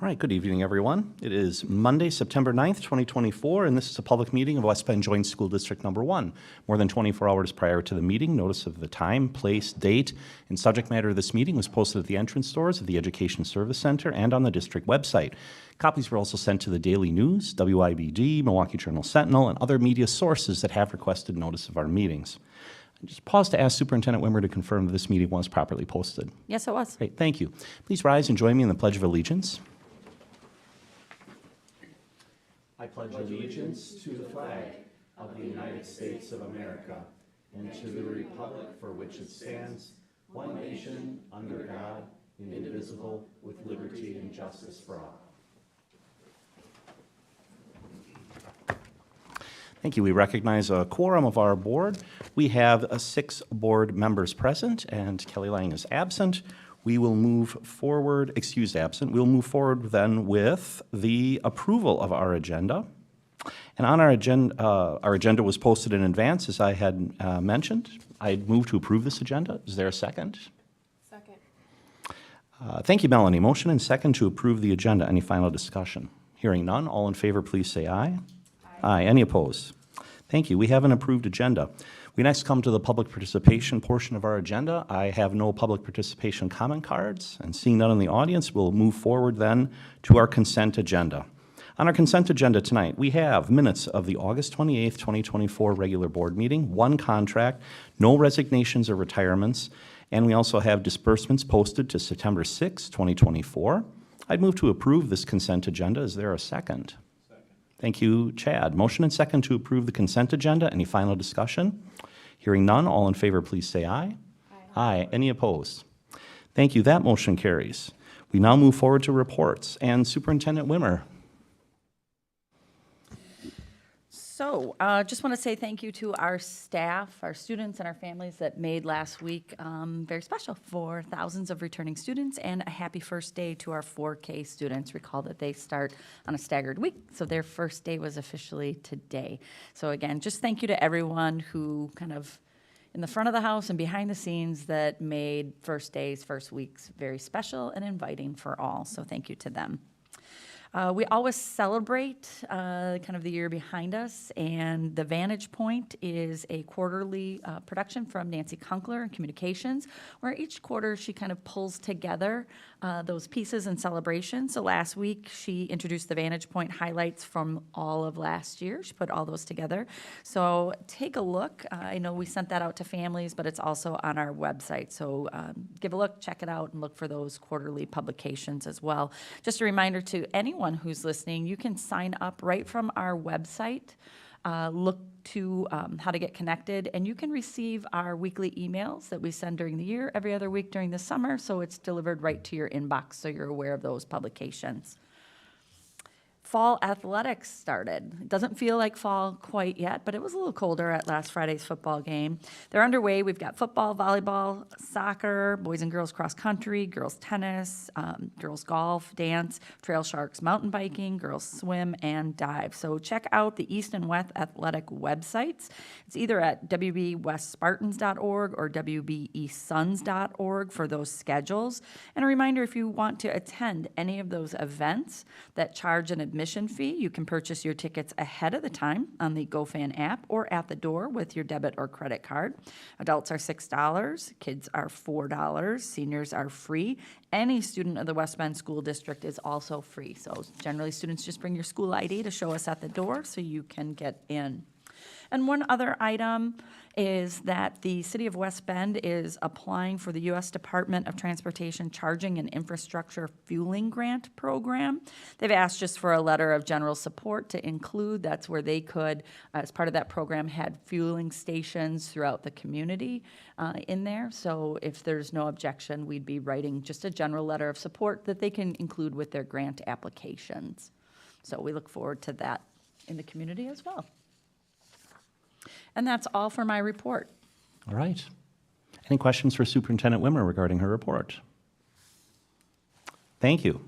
All right, good evening, everyone. It is Monday, September 9th, 2024, and this is a public meeting of West Bend Joint School District Number 1. More than 24 hours prior to the meeting, notice of the time, place, date, and subject matter of this meeting was posted at the entrance doors of the Education Service Center and on the district website. Copies were also sent to the Daily News, WIBD, Milwaukee Journal Sentinel, and other media sources that have requested notice of our meetings. Just pause to ask Superintendent Wimmer to confirm that this meeting was properly posted. Yes, it was. Great, thank you. Please rise and join me in the Pledge of Allegiance. I pledge allegiance to the flag of the United States of America and to the republic for which it stands, one nation, under God, indivisible, with liberty and justice for all. Thank you. We recognize a quorum of our board. We have 6 board members present, and Kelly Lang is absent. We will move forward, excused absent, we'll move forward then with the approval of our agenda. And on our agenda was posted in advance, as I had mentioned. I move to approve this agenda. Is there a second? Second. Thank you, Melanie. Motion and second to approve the agenda. Any final discussion? Hearing none, all in favor, please say aye. Aye. Any opposed? Thank you. We have an approved agenda. We next come to the public participation portion of our agenda. I have no public participation comment cards, and seeing none in the audience, we'll move forward then to our consent agenda. On our consent agenda tonight, we have minutes of the August 28th, 2024 regular board meeting, 1 contract, no resignations or retirements, and we also have disbursements posted to September 6, 2024. I'd move to approve this consent agenda. Is there a second? Thank you, Chad. Motion and second to approve the consent agenda. Any final discussion? Hearing none, all in favor, please say aye. Aye. Any opposed? Thank you. That motion carries. We now move forward to reports. And Superintendent Wimmer. So just want to say thank you to our staff, our students, and our families that made last week very special for thousands of returning students, and a happy first day to our 4K students. Recall that they start on a staggered week, so their first day was officially today. So again, just thank you to everyone who kind of in the front of the house and behind the scenes that made first days, first weeks very special and inviting for all. So thank you to them. We always celebrate kind of the year behind us, and the Vantage Point is a quarterly production from Nancy Kunkler in Communications, where each quarter she kind of pulls together those pieces and celebrations. So last week she introduced the Vantage Point highlights from all of last year. She put all those together. So take a look. I know we sent that out to families, but it's also on our website. So give a look, check it out, and look for those quarterly publications as well. Just a reminder to anyone who's listening, you can sign up right from our website. Look to how to get connected, and you can receive our weekly emails that we send during the year, every other week during the summer, so it's delivered right to your inbox, so you're aware of those publications. Fall athletics started. It doesn't feel like fall quite yet, but it was a little colder at last Friday's football game. They're underway. We've got football, volleyball, soccer, boys and girls cross country, girls tennis, girls golf, dance, trail sharks, mountain biking, girls swim, and dive. So check out the East and West athletic websites. It's either at wbwestspartans.org or wbesuns.org for those schedules. And a reminder, if you want to attend any of those events that charge an admission fee, you can purchase your tickets ahead of the time on the GoFan app or at the door with your debit or credit card. Adults are $6, kids are $4, seniors are free. Any student of the West Bend School District is also free. So generally students just bring your school ID to show us at the door so you can get in. And one other item is that the City of West Bend is applying for the U.S. Department of Transportation Charging and Infrastructure Fueling Grant Program. They've asked just for a letter of general support to include. That's where they could, as part of that program, had fueling stations throughout the community in there. So if there's no objection, we'd be writing just a general letter of support that they can include with their grant applications. So we look forward to that in the community as well. And that's all for my report. All right. Any questions for Superintendent Wimmer regarding her report? Thank you.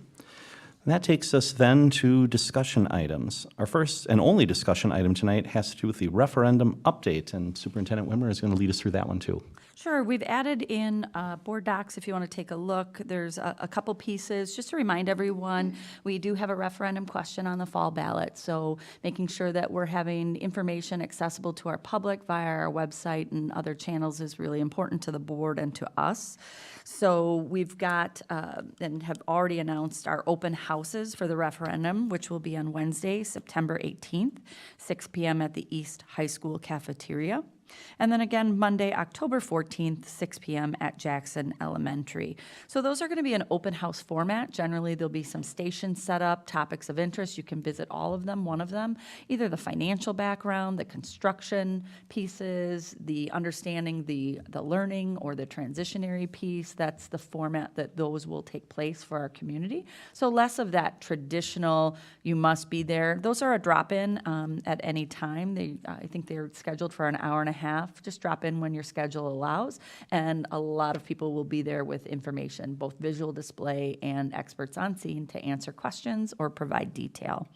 And that takes us then to discussion items. Our first and only discussion item tonight has to do with the referendum update, and Superintendent Wimmer is going to lead us through that one too. Sure, we've added in board docs if you want to take a look. There's a couple pieces. Just to remind everyone, we do have a referendum question on the fall ballot, so making sure that we're having information accessible to our public via our website and other channels is really important to the board and to us. So we've got and have already announced our open houses for the referendum, which will be on Wednesday, September 18th, 6 p.m. at the East High School cafeteria. And then again, Monday, October 14th, 6 p.m. at Jackson Elementary. So those are going to be an open house format. Generally, there'll be some stations set up, topics of interest. You can visit all of them, one of them, either the financial background, the construction pieces, the understanding the learning, or the transitionary piece. That's the format that those will take place for our community. So less of that traditional, you must be there. Those are a drop-in at any time. I think they're scheduled for an hour and a half. Just drop in when your schedule allows, and a lot of people will be there with information, both visual display and experts on scene to answer questions or provide detail.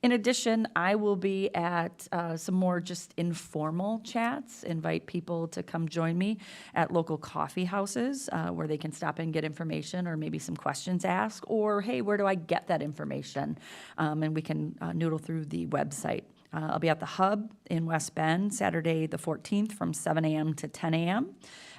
In addition, I will be at some more just informal chats, invite people to come join me at local coffee houses where they can stop in and get information or maybe some questions asked, or, hey, where do I get that information? And we can noodle through the website. I'll be at the Hub in West Bend, Saturday the 14th from 7 a.m. to 10 a.m.,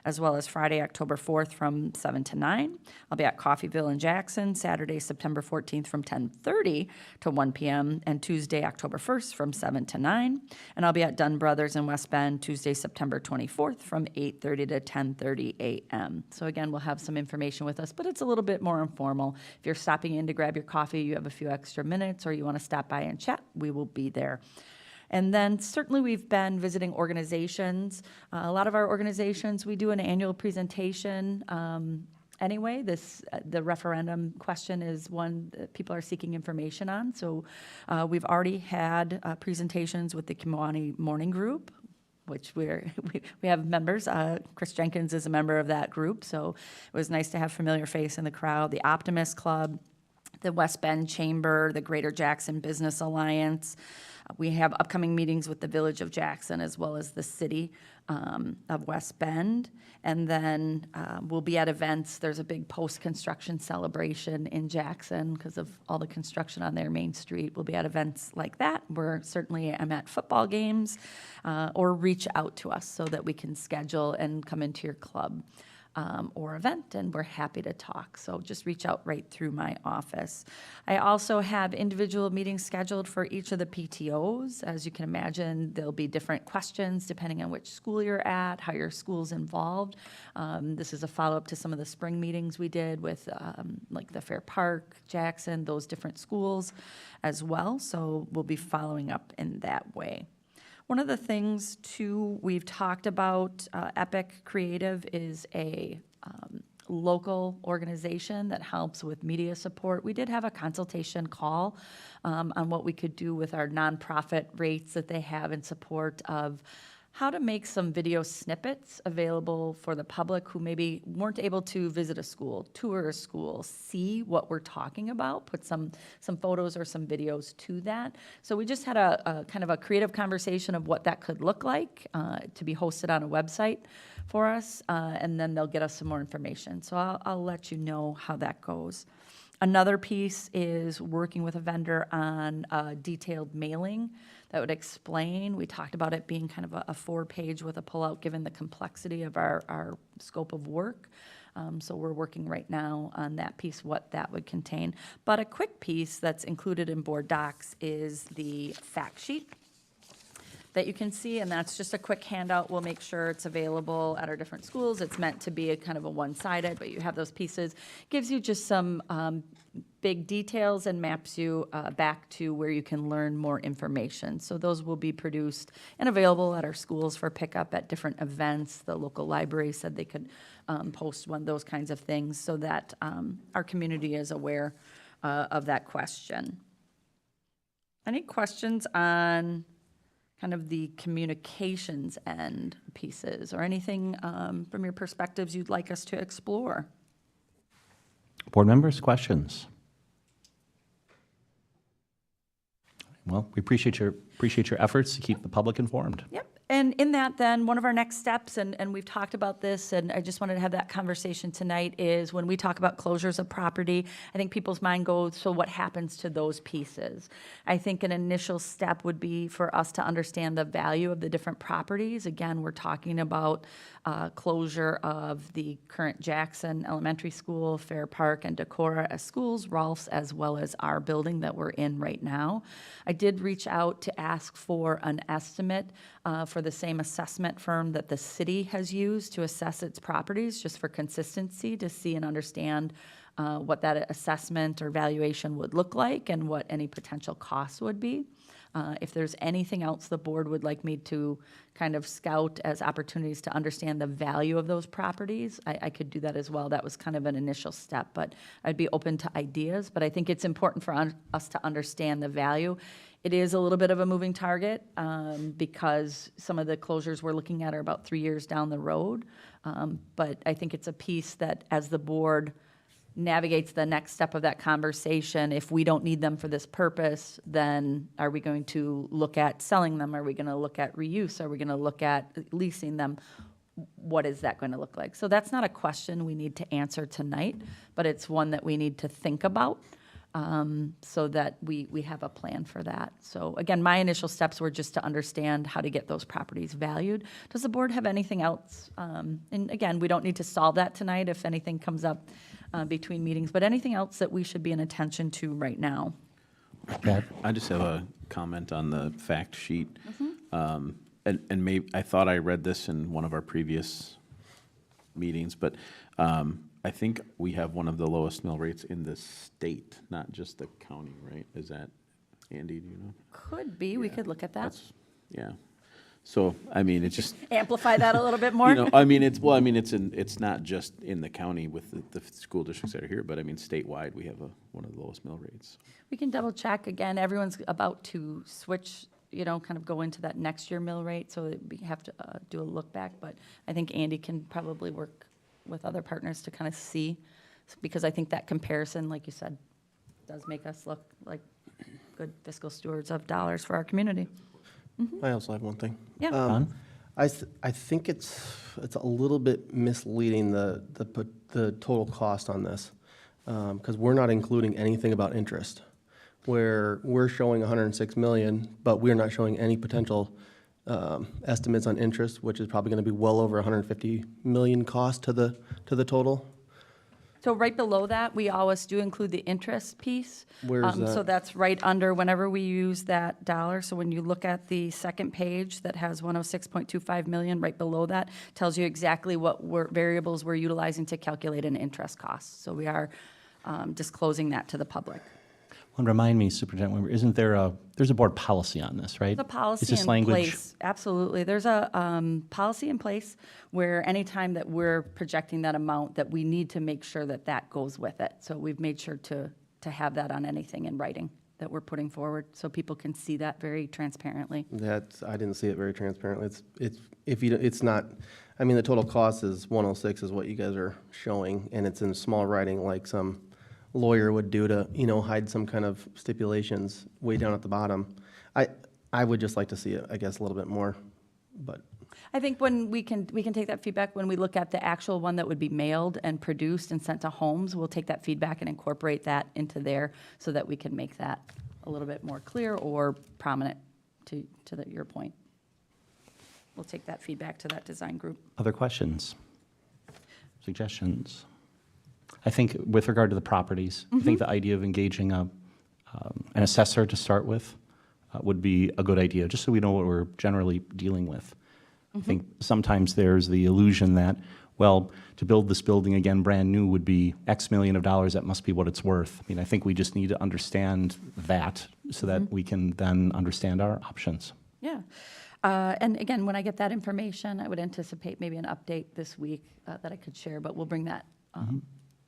as well as Friday, October 4th from 7 to 9. I'll be at Coffeyville in Jackson, Saturday, September 14th from 10:30 to 1 p.m., and Tuesday, October 1st from 7 to 9. And I'll be at Dunn Brothers in West Bend, Tuesday, September 24th from 8:30 to 10:30 a.m. So again, we'll have some information with us, but it's a little bit more informal. If you're stopping in to grab your coffee, you have a few extra minutes, or you want to stop by and chat, we will be there. And then certainly we've been visiting organizations. A lot of our organizations, we do an annual presentation. Anyway, the referendum question is one that people are seeking information on. So we've already had presentations with the Kewaunee Morning Group, which we have members. Chris Jenkins is a member of that group, so it was nice to have familiar face in the crowd. The Optimist Club, the West Bend Chamber, the Greater Jackson Business Alliance. We have upcoming meetings with the Village of Jackson as well as the City of West Bend. And then we'll be at events. There's a big post-construction celebration in Jackson because of all the construction on their main street. We'll be at events like that. We're certainly I'm at football games or reach out to us so that we can schedule and come into your club. Or event, and we're happy to talk. So just reach out right through my office. I also have individual meetings scheduled for each of the PTOs. As you can imagine, there'll be different questions depending on which school you're at, how your school's involved. This is a follow-up to some of the spring meetings we did with like the Fair Park, Jackson, those different schools as well. So we'll be following up in that way. One of the things, too, we've talked about, Epic Creative is a local organization that helps with media support. We did have a consultation call on what we could do with our nonprofit rates that they have in support of how to make some video snippets available for the public who maybe weren't able to visit a school, tour a school, see what we're talking about, put some photos or some videos to that. So we just had a kind of a creative conversation of what that could look like to be hosted on a website for us, and then they'll get us some more information. So I'll let you know how that goes. Another piece is working with a vendor on a detailed mailing that would explain. We talked about it being kind of a 4-page with a pullout given the complexity of our scope of work. So we're working right now on that piece, what that would contain. But a quick piece that's included in board docs is the fact sheet that you can see, and that's just a quick handout. We'll make sure it's available at our different schools. It's meant to be a kind of a one-sided, but you have those pieces. Gives you just some big details and maps you back to where you can learn more information. So those will be produced and available at our schools for pickup at different events. The local library said they could post those kinds of things so that our community is aware of that question. Any questions on kind of the communications end pieces or anything from your perspectives you'd like us to explore? Board members, questions? Well, we appreciate your efforts to keep the public informed. Yep. And in that, then, one of our next steps, and we've talked about this, and I just wanted to have that conversation tonight, is when we talk about closures of property, I think people's mind goes, so what happens to those pieces? I think an initial step would be for us to understand the value of the different properties. Again, we're talking about closure of the current Jackson Elementary School, Fair Park, and Decorah as schools, Rolfs, as well as our building that we're in right now. I did reach out to ask for an estimate for the same assessment firm that the city has used to assess its properties, just for consistency, to see and understand what that assessment or valuation would look like and what any potential costs would be. If there's anything else the board would like me to kind of scout as opportunities to understand the value of those properties, I could do that as well. That was kind of an initial step, but I'd be open to ideas. But I think it's important for us to understand the value. It is a little bit of a moving target because some of the closures we're looking at are about 3 years down the road. But I think it's a piece that, as the board navigates the next step of that conversation, if we don't need them for this purpose, then are we going to look at selling them? Are we going to look at reuse? Are we going to look at leasing them? What is that going to look like? So that's not a question we need to answer tonight, but it's one that we need to think about so that we have a plan for that. So again, my initial steps were just to understand how to get those properties valued. Does the board have anything else? And again, we don't need to solve that tonight if anything comes up between meetings, but anything else that we should be in attention to right now? I just have a comment on the fact sheet. And maybe, I thought I read this in one of our previous meetings, but I think we have one of the lowest mill rates in the state, not just the county, right? Is that, Andy, do you know? Could be, we could look at that. Yeah. So, I mean, it's just, Amplify that a little bit more? you know, I mean, it's not just in the county with the school districts that are here, but I mean, statewide, we have one of the lowest mill rates. We can double check. Again, everyone's about to switch, kind of go into that next year mill rate, so we have to do a look back. But I think Andy can probably work with other partners to kind of see, because I think that comparison, like you said, does make us look like good fiscal stewards of dollars for our community. I also had one thing. Yeah. Don? I think it's a little bit misleading, the total cost on this, because we're not including anything about interest. Where we're showing 106 million, but we're not showing any potential estimates on interest, which is probably going to be well over 150 million cost to the total. So right below that, we always do include the interest piece. Where's that? So that's right under whenever we use that dollar. So when you look at the second page that has 106.25 million, right below that tells you exactly what variables we're utilizing to calculate an interest cost. So we are disclosing that to the public. Well, remind me, Superintendent Weaver, isn't there's a board policy on this, right? The policy Is this in language? place, absolutely. There's a policy in place where anytime that we're projecting that amount, that we need to make sure that that goes with it. So we've made sure to have that on anything in writing that we're putting forward, so people can see that very transparently. I didn't see it very transparently. It's not. I mean, the total cost is 106 is what you guys are showing, and it's in small writing like some lawyer would do to, hide some kind of stipulations way down at the bottom. I would just like to see it, I guess, a little bit more, but. I think when we can take that feedback when we look at the actual one that would be mailed and produced and sent to homes. We'll take that feedback and incorporate that into there so that we can make that a little bit more clear or prominent to your point. We'll take that feedback to that design group. Other questions? Suggestions? I think with regard to the properties, I think the idea of engaging an assessor to start with would be a good idea, just so we know what we're generally dealing with. I think sometimes there's the illusion that, well, to build this building again brand new would be X million of dollars, that must be what it's worth. I mean, I think we just need to understand that so that we can then understand our options. Yeah. And again, when I get that information, I would anticipate maybe an update this week that I could share, but we'll bring that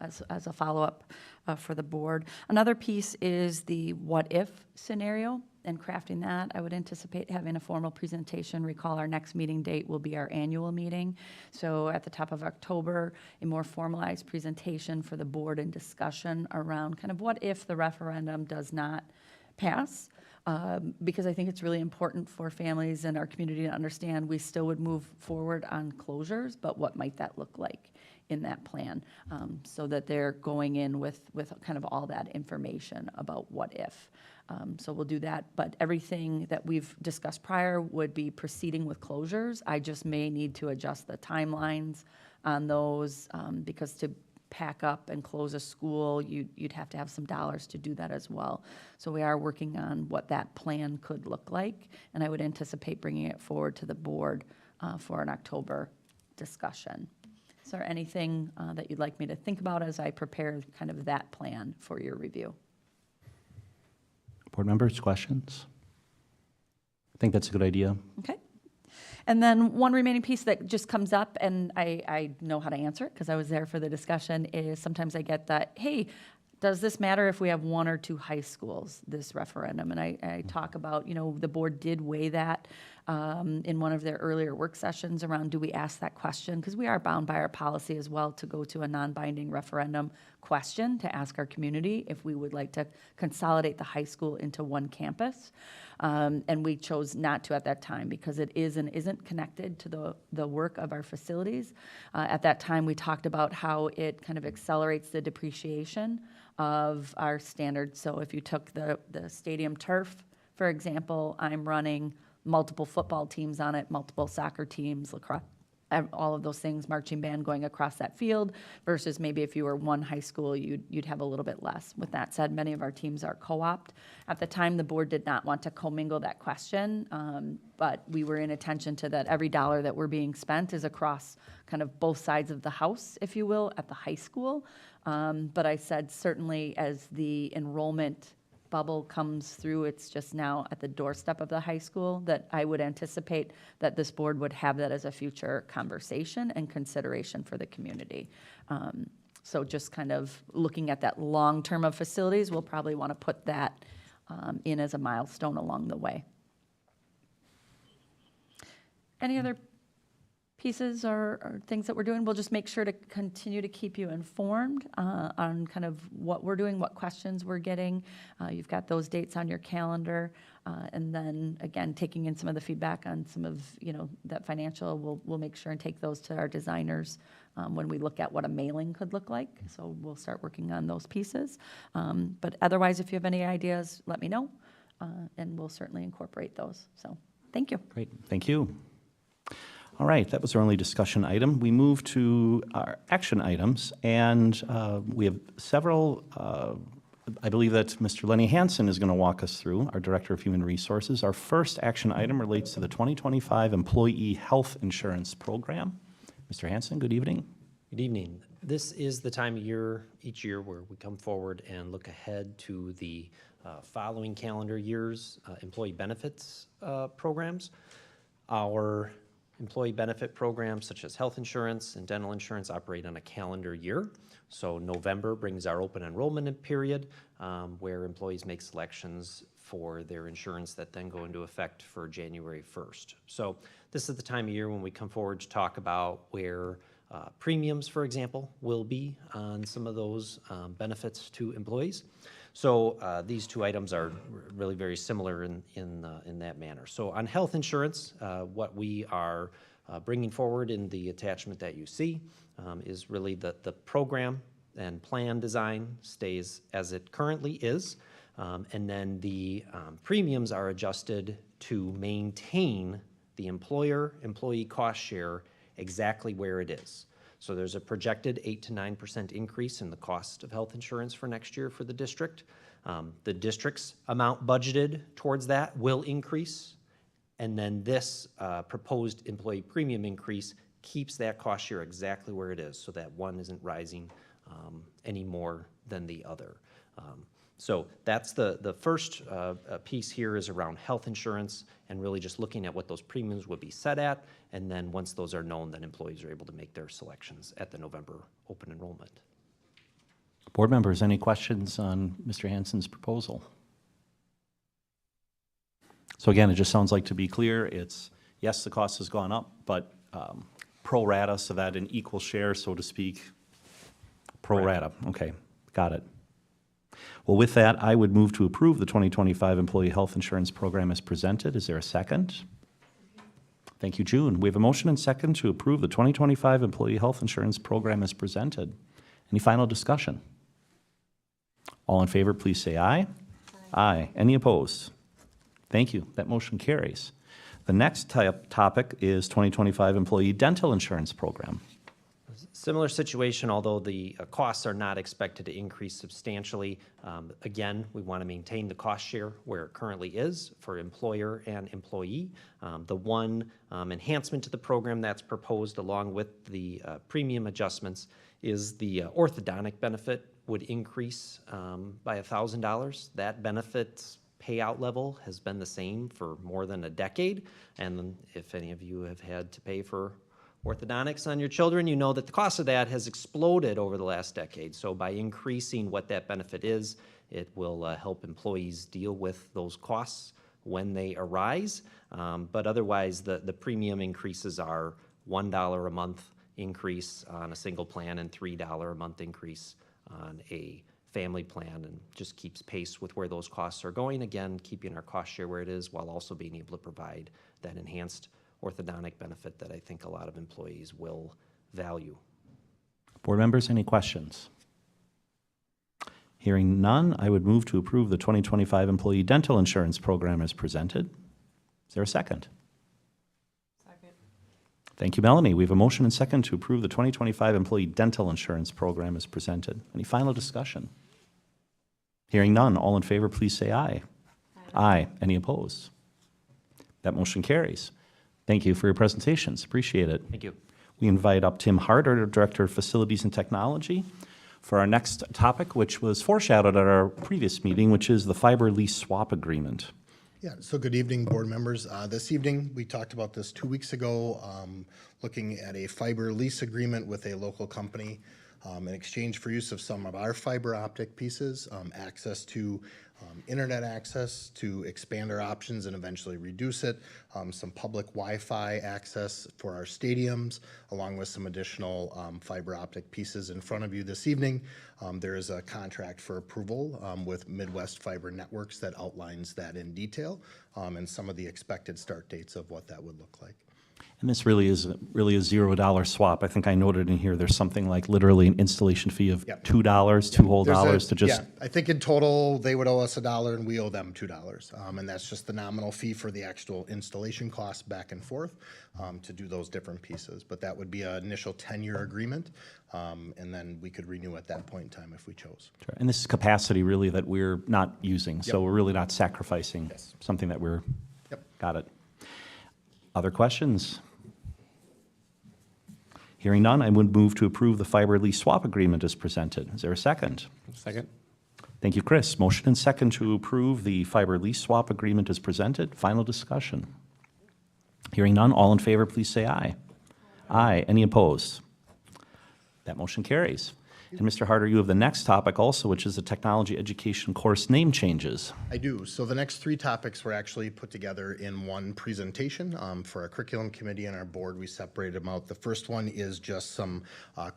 as a follow-up for the board. Another piece is the what-if scenario and crafting that. I would anticipate having a formal presentation. Recall our next meeting date will be our annual meeting. So at the top of October, a more formalized presentation for the board and discussion around kind of what if the referendum does not pass. because I think it's really important for families and our community to understand we still would move forward on closures, but what might that look like in that plan? So that they're going in with kind of all that information about what if. So we'll do that, but everything that we've discussed prior would be proceeding with closures. I just may need to adjust the timelines on those, because to pack up and close a school, you'd have to have some dollars to do that as well. So we are working on what that plan could look like, and I would anticipate bringing it forward to the board for an October discussion. Is there anything that you'd like me to think about as I prepare kind of that plan for your review? Board members, questions? I think that's a good idea. Okay. And then one remaining piece that just comes up, and I know how to answer it because I was there for the discussion, is sometimes I get that, hey, does this matter if we have 1 or 2 high schools, this referendum? And I talk about, the board did weigh that in one of their earlier work sessions around, do we ask that question? Because we are bound by our policy as well to go to a non-binding referendum question to ask our community if we would like to consolidate the high school into one campus. And we chose not to at that time because it is and isn't connected to the work of our facilities. At that time, we talked about how it kind of accelerates the depreciation of our standards. So if you took the stadium turf, for example, I'm running multiple football teams on it, multiple soccer teams, lacrosse, all of those things, marching band going across that field, versus maybe if you were one high school, you'd have a little bit less. With that said, many of our teams are co-opt. At the time, the board did not want to commingle that question, but we were in attention to that every dollar that we're being spent is across kind of both sides of the house, if you will, at the high school. But I said certainly as the enrollment bubble comes through, it's just now at the doorstep of the high school, that I would anticipate that this board would have that as a future conversation and consideration for the community. So just kind of looking at that long term of facilities, we'll probably want to put that in as a milestone along the way. Any other pieces or things that we're doing? We'll just make sure to continue to keep you informed on kind of what we're doing, what questions we're getting. You've got those dates on your calendar. And then, again, taking in some of the feedback on some of, that financial, we'll make sure and take those to our designers when we look at what a mailing could look like. So we'll start working on those pieces. But otherwise, if you have any ideas, let me know, and we'll certainly incorporate those. So thank you. Great, thank you. All right, that was our only discussion item. We move to our action items, and we have several. I believe that Mr. Lenny Hansen is going to walk us through, our Director of Human Resources. Our first action item relates to the 2025 Employee Health Insurance Program. Mr. Hansen, good evening. Good evening. This is the time of year, each year, where we come forward and look ahead to the following calendar year's employee benefits programs. Our employee benefit programs, such as health insurance and dental insurance, operate on a calendar year. So November brings our open enrollment period, where employees make selections for their insurance that then go into effect for January 1st. So this is the time of year when we come forward to talk about where premiums, for example, will be on some of those benefits to employees. So these two items are really very similar in that manner. So on health insurance, what we are bringing forward in the attachment that you see is really the program and plan design stays as it currently is, and then the premiums are adjusted to maintain the employer-employee cost share exactly where it is. So there's a projected 8 to 9% increase in the cost of health insurance for next year for the district. The district's amount budgeted towards that will increase, and then this proposed employee premium increase keeps that cost share exactly where it is, so that one isn't rising any more than the other. So that's the first piece here is around health insurance and really just looking at what those premiums would be set at. And then once those are known, then employees are able to make their selections at the November open enrollment. Board members, any questions on Mr. Hansen's proposal? So again, it just sounds like, to be clear, it's, yes, the cost has gone up, but pro rata, so that an equal share, so to speak. Pro rata, okay, got it. Well, with that, I would move to approve the 2025 Employee Health Insurance Program as presented. Is there a second? Thank you, June. We have a motion and second to approve the 2025 Employee Health Insurance Program as presented. Any final discussion? All in favor, please say aye. Aye. Any opposed? Thank you. That motion carries. The next topic is 2025 Employee Dental Insurance Program. Similar situation, although the costs are not expected to increase substantially. Again, we want to maintain the cost share where it currently is for employer and employee. The one enhancement to the program that's proposed along with the premium adjustments is the orthodontic benefit would increase by $1,000. That benefit's payout level has been the same for more than a decade. And if any of you have had to pay for orthodontics on your children, you know that the cost of that has exploded over the last decade. So by increasing what that benefit is, it will help employees deal with those costs when they arise. But otherwise, the premium increases are $1 a month increase on a single plan and $3 a month increase on a family plan, and just keeps pace with where those costs are going. Again, keeping our cost share where it is while also being able to provide that enhanced orthodontic benefit that I think a lot of employees will value. Board members, any questions? Hearing none, I would move to approve the 2025 Employee Dental Insurance Program as presented. Is there a second? Second. Thank you, Melanie. We have a motion and second to approve the 2025 Employee Dental Insurance Program as presented. Any final discussion? Hearing none, all in favor, please say aye. Aye. Any opposed? That motion carries. Thank you for your presentations. Appreciate it. Thank you. We invite up Tim Hart, our Director of Facilities and Technology, for our next topic, which was foreshadowed at our previous meeting, which is the fiber lease swap agreement. Yeah, so good evening, board members. This evening, we talked about this 2 weeks ago, looking at a fiber lease agreement with a local company in exchange for use of some of our fiber optic pieces, access to internet access to expand our options and eventually reduce it, some public Wi-Fi access for our stadiums, along with some additional fiber optic pieces in front of you this evening. There is a contract for approval with Midwest Fiber Networks that outlines that in detail and some of the expected start dates of what that would look like. And this really is a $0 swap. I think I noted in here, there's something like literally an installation fee of Yep. $2, two whole There's a- dollars to just, Yeah, I think in total, they would owe us $1 and we owe them $2. And that's just the nominal fee for the actual installation costs back and forth to do those different pieces. But that would be an initial 10-year agreement, and then we could renew at that point in time if we chose. and this is capacity really that we're not using. So Yep. we're really not sacrificing Yes. something that we're, Yep. got it. Other questions? Hearing none, I would move to approve the fiber lease swap agreement as presented. Is there a second? Second? Thank you, Chris. Motion and second to approve the fiber lease swap agreement as presented. Final discussion. Hearing none, all in favor, please say aye. Aye. Any opposed? That motion carries. And Mr. Harder, you have the next topic also, which is the technology education course name changes. I do. So the next 3 topics were actually put together in one presentation for our curriculum committee and our board. We separated them out. The first one is just some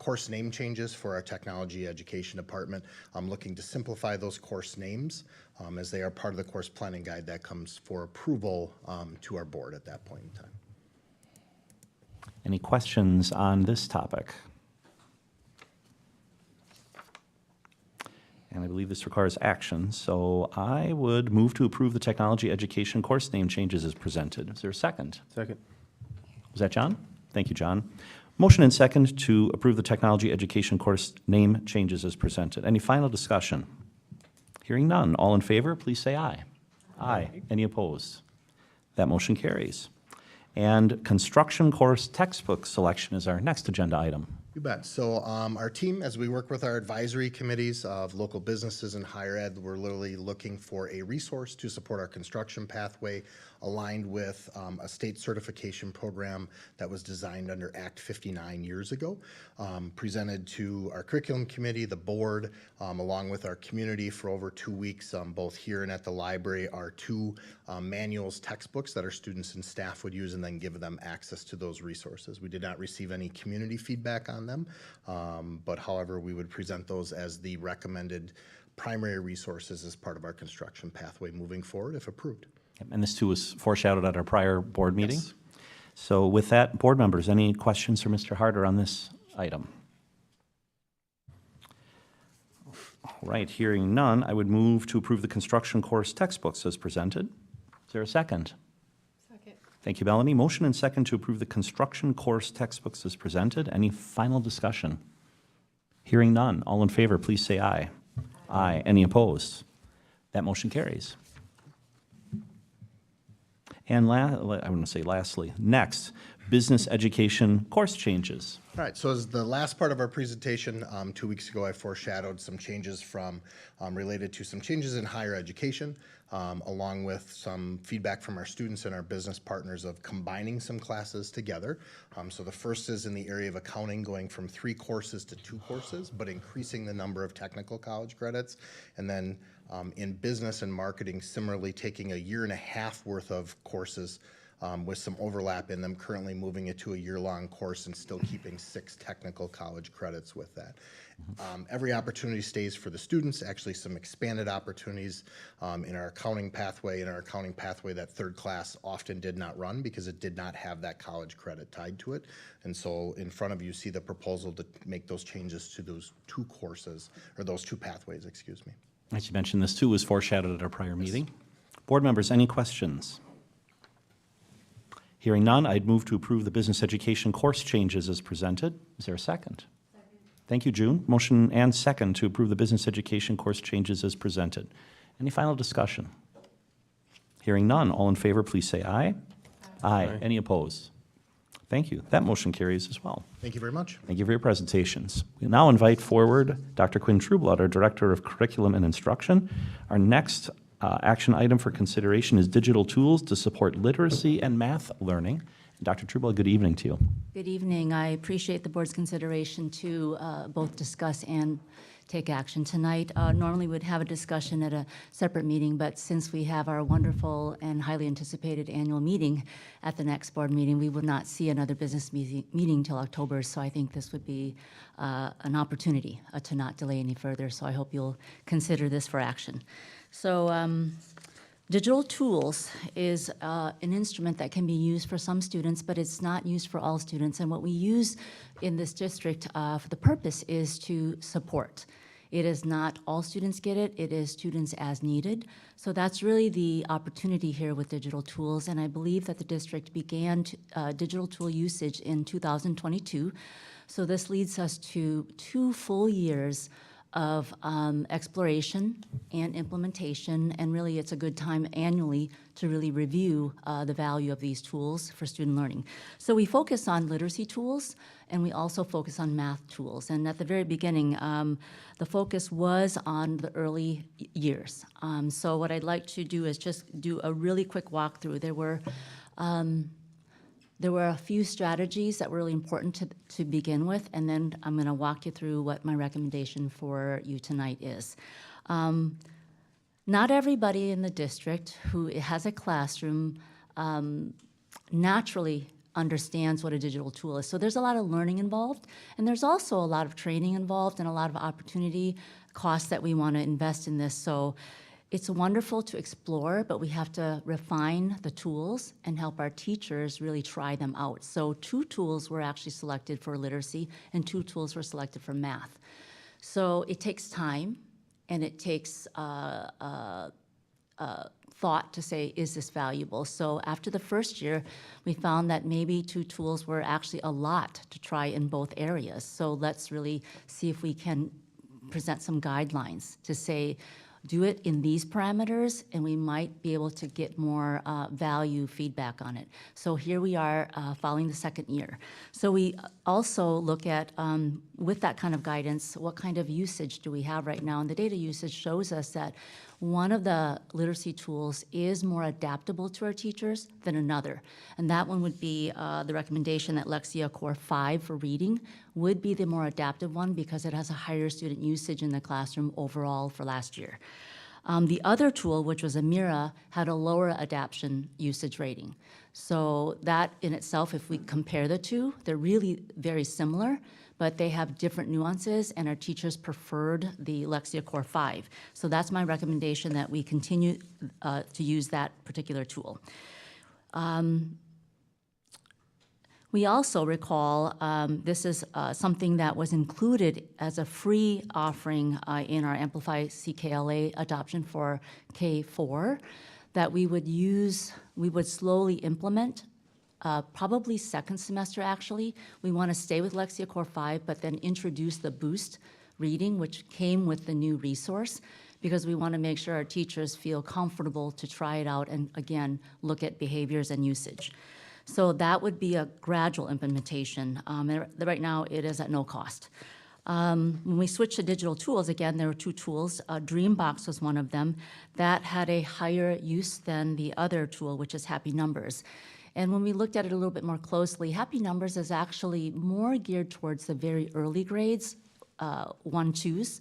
course name changes for our technology education department. I'm looking to simplify those course names as they are part of the course planning guide that comes for approval to our board at that point in time. Any questions on this topic? And I believe this requires action, so I would move to approve the technology education course name changes as presented. Is there a second? Second. Was that John? Thank you, John. Motion and second to approve the technology education course name changes as presented. Any final discussion? Hearing none. All in favor, please say aye. Aye. Any opposed? That motion carries. And construction course textbook selection is our next agenda item. You bet. So our team, as we work with our advisory committees of local businesses and higher ed, we're literally looking for a resource to support our construction pathway aligned with a state certification program that was designed under Act 59 years ago, presented to our curriculum committee, the board, along with our community for over 2 weeks, both here and at the library, are 2 manuals, textbooks that our students and staff would use and then give them access to those resources. We did not receive any community feedback on them, but however, we would present those as the recommended primary resources as part of our construction pathway moving forward if approved. And this too was foreshadowed at our prior board meeting. Yes. So with that, board members, any questions for Mr. Harder on this item? All right, hearing none, I would move to approve the construction course textbooks as presented. Is there a second? Second. Thank you, Melanie. Motion and second to approve the construction course textbooks as presented. Any final discussion? Hearing none, all in favor, please say aye. Aye. Any opposed? That motion carries. And I want to say lastly, next, business education course changes. All right, so as the last part of our presentation, 2 weeks ago, I foreshadowed some changes from, related to some changes in higher education, along with some feedback from our students and our business partners of combining some classes together. So the first is in the area of accounting, going from 3 courses to 2 courses, but increasing the number of technical college credits. And then in business and marketing, similarly taking a 1.5 year worth of courses with some overlap in them, currently moving it to a year-long course and still keeping 6 technical college credits with that. Every opportunity stays for the students, actually some expanded opportunities in our accounting pathway. In our accounting pathway, that 3rd class often did not run because it did not have that college credit tied to it. And so in front of you see the proposal to make those changes to those 2 courses, or those 2 pathways, excuse me. As you mentioned, this too was foreshadowed at our prior meeting. Board members, any questions? Hearing none, I'd move to approve the business education course changes as presented. Is there a second? Thank you, June. Motion and second to approve the business education course changes as presented. Any final discussion? Hearing none, all in favor, please say aye. Aye. Any opposed? Thank you. That motion carries as well. Thank you very much. Thank you for your presentations. We now invite forward Dr. Quinn Trueblood, our Director of Curriculum and Instruction. Our next action item for consideration is digital tools to support literacy and math learning. Dr. Trueblood, good evening to you. Good evening. I appreciate the board's consideration to both discuss and take action tonight. Normally we'd have a discussion at a separate meeting, but since we have our wonderful and highly anticipated annual meeting at the next board meeting, we will not see another business meeting till October, so I think this would be an opportunity to not delay any further, so I hope you'll consider this for action. So digital tools is an instrument that can be used for some students, but it's not used for all students. And what we use in this district for the purpose is to support. It is not all students get it, it is students as needed. So that's really the opportunity here with digital tools. And I believe that the district began digital tool usage in 2022. So this leads us to 2 full years of exploration and implementation, and really it's a good time annually to really review the value of these tools for student learning. So we focus on literacy tools, and we also focus on math tools. And at the very beginning, the focus was on the early years. So what I'd like to do is just do a really quick walkthrough. There were a few strategies that were really important to begin with, and then I'm going to walk you through what my recommendation for you tonight is. Not everybody in the district who has a classroom naturally understands what a digital tool is. So there's a lot of learning involved, and there's also a lot of training involved and a lot of opportunity costs that we want to invest in this. So it's wonderful to explore, but we have to refine the tools and help our teachers really try them out. So 2 tools were actually selected for literacy and 2 tools were selected for math. So it takes time and it takes thought to say, is this valuable? So after the first year, we found that maybe 2 tools were actually a lot to try in both areas. So let's really see if we can present some guidelines to say, do it in these parameters, and we might be able to get more value feedback on it. So here we are following the 2nd year. So we also look at, with that kind of guidance, what kind of usage do we have right now? And the data usage shows us that one of the literacy tools is more adaptable to our teachers than another. And that one would be the recommendation that Lexia Core 5 for reading would be the more adaptive one because it has a higher student usage in the classroom overall for last year. The other tool, which was Amira, had a lower adaption usage rating. So that in itself, if we compare the 2, they're really very similar, but they have different nuances, and our teachers preferred the Lexia Core 5. So that's my recommendation, that we continue to use that particular tool. We also recall, this is something that was included as a free offering in our Amplify CKLA adoption for K4, that we would slowly implement, probably second semester actually. We want to stay with Lexia Core 5, but then introduce the Boost reading, which came with the new resource, because we want to make sure our teachers feel comfortable to try it out and, again, look at behaviors and usage. So that would be a gradual implementation. Right now, it is at no cost. When we switch to digital tools, again, there were two tools. Dreambox was one of them. That had a higher use than the other tool, which is Happy Numbers. And when we looked at it a little bit more closely, Happy Numbers is actually more geared towards the very early grades, 1, 2s.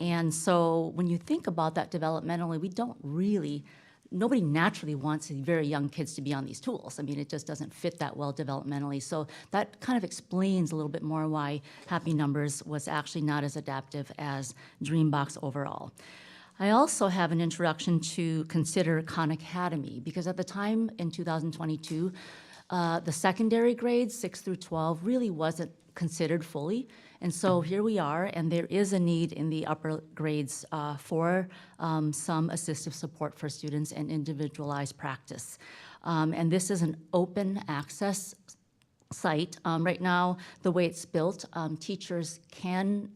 And so when you think about that developmentally, we don't really, nobody naturally wants very young kids to be on these tools. I mean, it just doesn't fit that well developmentally. So that kind of explains a little bit more why Happy Numbers was actually not as adaptive as Dreambox overall. I also have an introduction to consider Khan Academy, because at the time in 2022, the secondary grades, 6 through 12, really wasn't considered fully. And so here we are, and there is a need in the upper grades for some assistive support for students and individualized practice. And this is an open access site. Right now, the way it's built, teachers can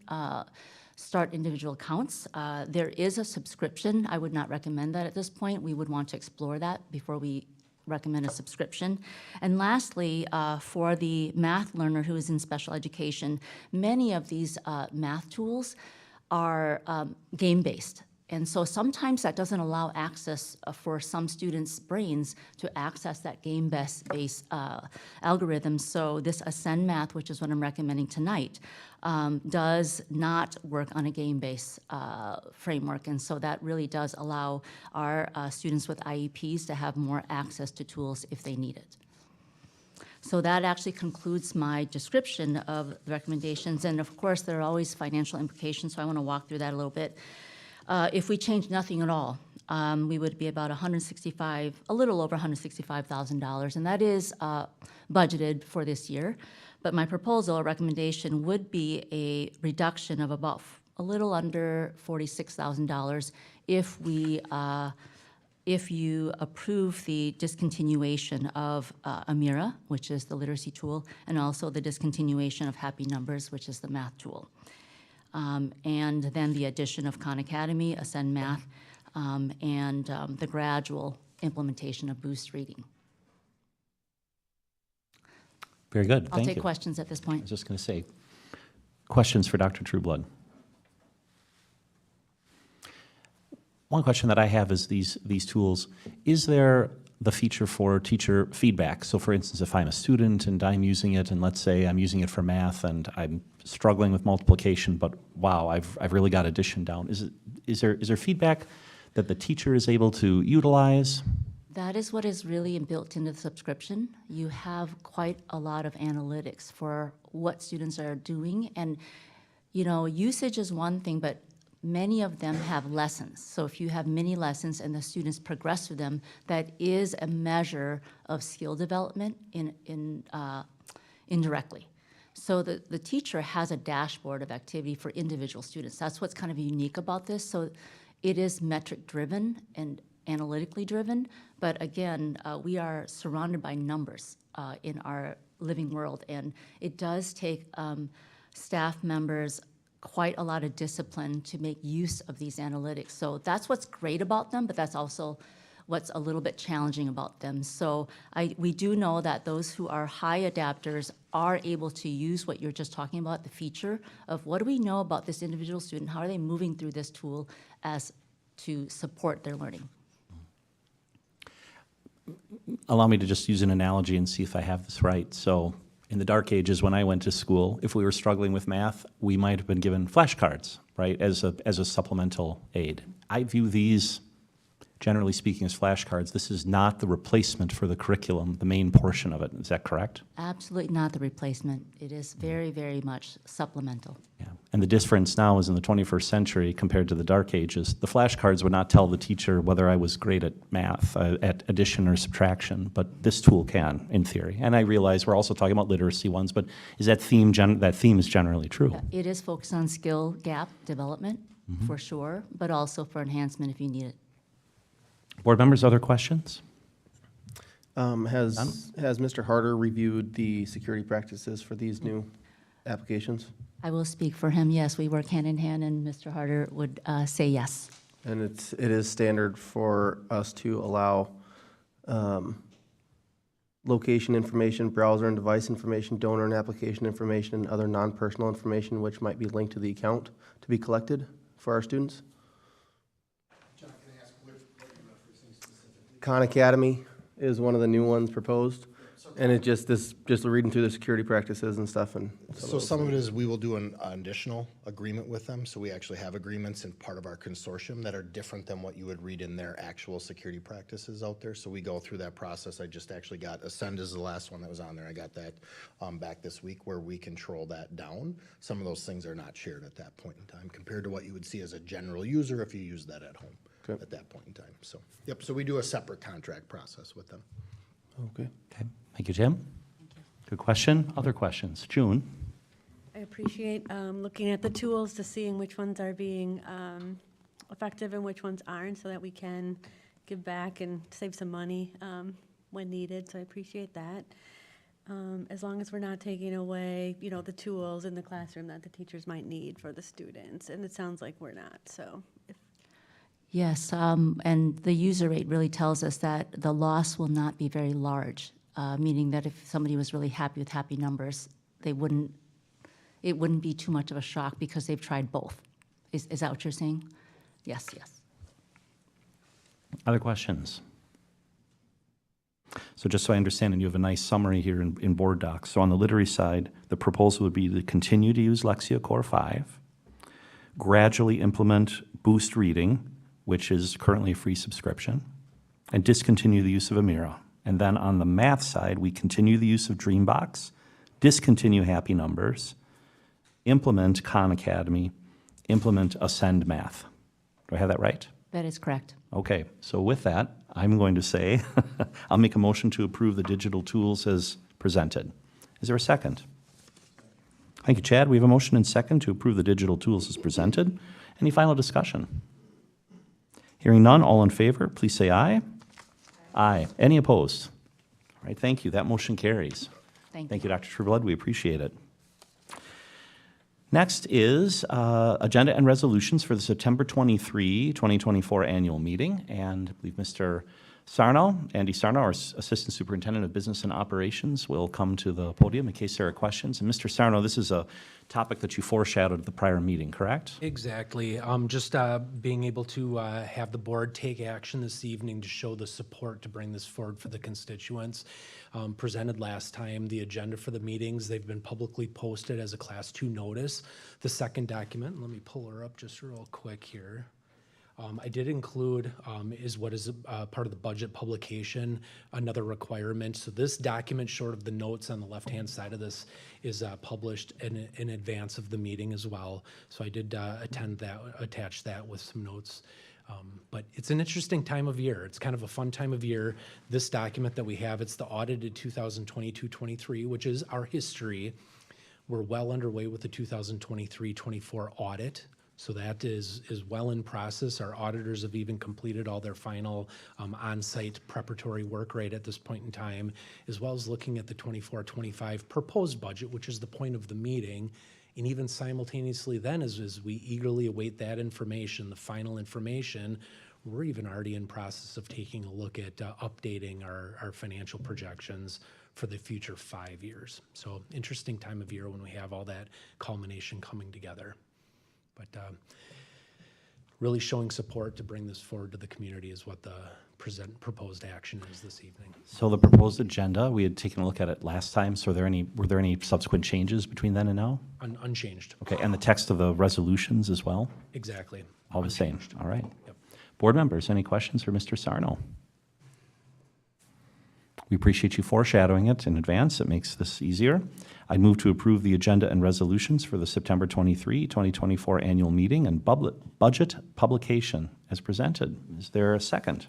start individual accounts. There is a subscription. I would not recommend that at this point. We would want to explore that before we recommend a subscription. And lastly, for the math learner who is in special education, many of these math tools are game-based. And so sometimes that doesn't allow access for some students' brains to access that game-based algorithm. So this Ascend Math, which is what I'm recommending tonight, does not work on a game-based framework. And so that really does allow our students with IEPs to have more access to tools if they need it. So that actually concludes my description of the recommendations. And of course, there are always financial implications, so I want to walk through that a little bit. If we change nothing at all, we would be about a little over $165,000, and that is budgeted for this year. But my proposal or recommendation would be a reduction of about a little under $46,000 if you approve the discontinuation of Amira, which is the literacy tool, and also the discontinuation of Happy Numbers, which is the math tool. And then the addition of Khan Academy, Ascend Math, and the gradual implementation of Boost Reading. Very good, I'll thank take you. questions at this I point. was just going to say, questions for Dr. Trueblood? One question that I have is these tools, is there the feature for teacher feedback? So for instance, if I'm a student and I'm using it, and let's say I'm using it for math and I'm struggling with multiplication, but wow, I've really got addition down. Is there feedback that the teacher is able to utilize? That is what is really built into the subscription. You have quite a lot of analytics for what students are doing. And, you know, usage is one thing, but many of them have lessons. So if you have mini lessons and the students progress through them, that is a measure of skill development indirectly. So the teacher has a dashboard of activity for individual students. That's what's kind of unique about this. So it is metric driven and analytically driven, but again, we are surrounded by numbers in our living world, and it does take staff members quite a lot of discipline to make use of these analytics. So that's what's great about them, but that's also what's a little bit challenging about them. So we do know that those who are high adapters are able to use what you're just talking about, the feature of what do we know about this individual student, how are they moving through this tool as to support their learning. Allow me to just use an analogy and see if I have this right. So in the dark ages when I went to school, if we were struggling with math, we might have been given flashcards, right, as a supplemental aid. I view these generally speaking, as flashcards. This is not the replacement for the curriculum, the main portion of it. Is that correct? Absolutely not the replacement. It is very, very much supplemental. Yeah. And the difference now is in the 21st century compared to the dark ages, the flashcards would not tell the teacher whether I was great at math, at addition or subtraction, but this tool can, in theory. And I realize we're also talking about literacy ones, but is that theme, that theme is generally true? It is focused on skill gap development, Mm-hmm. for sure, but also for enhancement if you need it. Board members, other questions? Has Mr. Harder reviewed the security practices for these new applications? I will speak for him, yes, we work hand in hand, and Mr. Harder would say yes. And it is standard for us to allow location information, browser and device information, donor and application information, and other non-personal information which might be linked to the account to be collected for our students? John, can I ask what you're referencing specifically? Khan Academy is one of the new ones proposed, and it just reading through the security practices and stuff, and So some of it is we will do an additional agreement with them, so we actually have agreements in part of our consortium that are different than what you would read in their actual security practices out there, so we go through that process. I just actually got, Ascend is the last one that was on there, I got that back this week, where we control that down. Some of those things are not shared at that point in time, compared to what you would see as a general user if you use that at home at that point in time, so. Yep, so we do a separate contract process with them. Okay. Okay, thank you, Tim. Good question. Other questions? June? I appreciate looking at the tools to seeing which ones are being effective and which ones aren't, so that we can give back and save some money when needed, so I appreciate that. As long as we're not taking away, you know, the tools in the classroom that the teachers might need for the students, and it sounds like we're not, so. Yes, and the user rate really tells us that the loss will not be very large, meaning that if somebody was really happy with happy numbers, it wouldn't be too much of a shock because they've tried both. Is that what you're saying? Yes, yes. Other questions? So just so I understand, and you have a nice summary here in board docs. So on the literary side, the proposal would be to continue to use Lexia Core 5, gradually implement Boost Reading, which is currently a free subscription, and discontinue the use of Amira. And then on the math side, we continue the use of Dreambox, discontinue Happy Numbers, implement Khan Academy, implement Ascend Math. Do I have that right? That is correct. Okay, so with that, I'm going to say, I'll make a motion to approve the digital tools as presented. Is there a second? Thank you, Chad. We have a motion and second to approve the digital tools as presented. Any final discussion? Hearing none, all in favor, please say aye. Aye. Any opposed? All right, thank you. That motion carries. Thank you. Thank you, Dr. Trueblood. We appreciate it. Next is agenda and resolutions for the September 23, 2024 annual meeting. And I believe Mr. Sarno, Andy Sarno, our Assistant Superintendent of Business and Operations, will come to the podium in case there are questions. And Mr. Sarno, this is a topic that you foreshadowed at the prior meeting, correct? Exactly. Just being able to have the board take action this evening to show the support to bring this forward for the constituents. Presented last time the agenda for the meetings. They've been publicly posted as a Class 2 notice. The second document, let me pull her up just real quick here. I did include is what is part of the budget publication, another requirement. So this document, short of the notes on the left-hand side of this, is published in advance of the meeting as well. So I did attach that with some notes. But it's an interesting time of year. It's kind of a fun time of year. This document that we have, it's the audited 2022-23, which is our history. We're well underway with the 2023-24 audit. So that is well in process. Our auditors have even completed all their final on-site preparatory work right at this point in time, as well as looking at the 24-25 proposed budget, which is the point of the meeting. And even simultaneously then, as we eagerly await that information, the final information, we're even already in process of taking a look at updating our financial projections for the future 5 years. So interesting time of year when we have all that culmination coming together. But really showing support to bring this forward to the community is what the proposed action is this evening. So the proposed agenda, we had taken a look at it last time. So were there any subsequent changes between then and now? Unchanged. Okay, and the text of the resolutions as well? Exactly. All the same, all right. Yep. Board members, any questions for Mr. Sarno? We appreciate you foreshadowing it in advance. It makes this easier. I'd move to approve the agenda and resolutions for the September 23, 2024 annual meeting and budget publication as presented. Is there a second?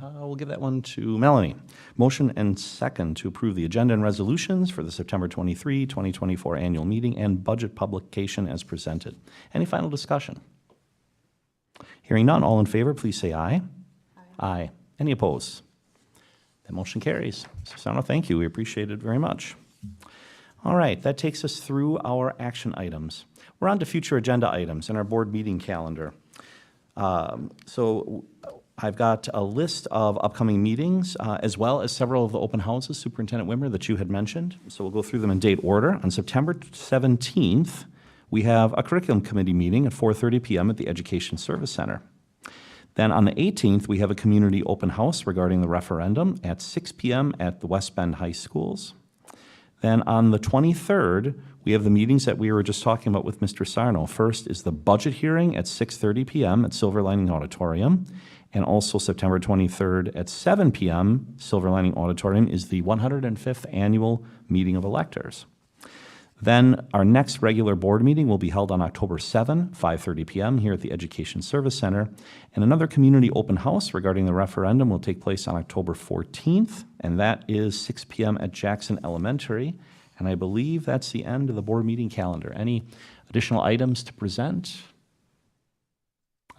We'll give that one to Melanie. Motion and second to approve the agenda and resolutions for the September 23, 2024 annual meeting and budget publication as presented. Any final discussion? Hearing none, all in favor, please say aye. Aye. Any opposed? That motion carries. Mr. Sarno, thank you. We appreciate it very much. All right, that takes us through our action items. We're on to future agenda items in our board meeting calendar. So I've got a list of upcoming meetings, as well as several of the open houses, Superintendent Wimmer, that you had mentioned. So we'll go through them in date order. On September 17th, we have a curriculum committee meeting at 4:30 p.m. at the Education Service Center. Then on the 18th, we have a community open house regarding the referendum at 6 p.m. at the West Bend High Schools. Then on the 23rd, we have the meetings that we were just talking about with Mr. Sarno. First is the budget hearing at 6:30 p.m. at Silver Lining Auditorium. And also September 23rd at 7 p.m., Silver Lining Auditorium, is the 105th annual meeting of electors. Then our next regular board meeting will be held on October 7, 5:30 p.m. here at the Education Service Center. And another community open house regarding the referendum will take place on October 14th, and that is 6 p.m. at Jackson Elementary. And I believe that's the end of the board meeting calendar. Any additional items to present?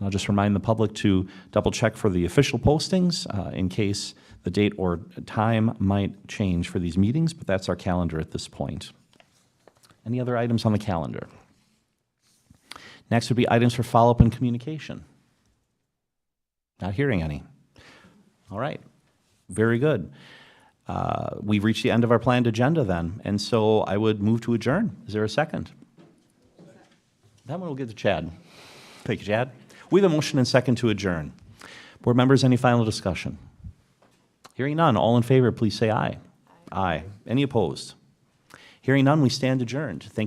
I'll just remind the public to double check for the official postings in case the date or time might change for these meetings, but that's our calendar at this point. Any other items on the calendar? Next would be items for follow-up and communication. Not hearing any. All right, very good. We've reached the end of our planned agenda then, and so I would move to adjourn. Is there a second? That one will get to Chad. Thank you, Chad. We have a motion and second to adjourn. Board members, any final discussion? Hearing none, all in favor, please say aye. Aye. Any opposed? Hearing none, we stand adjourned. Thank you.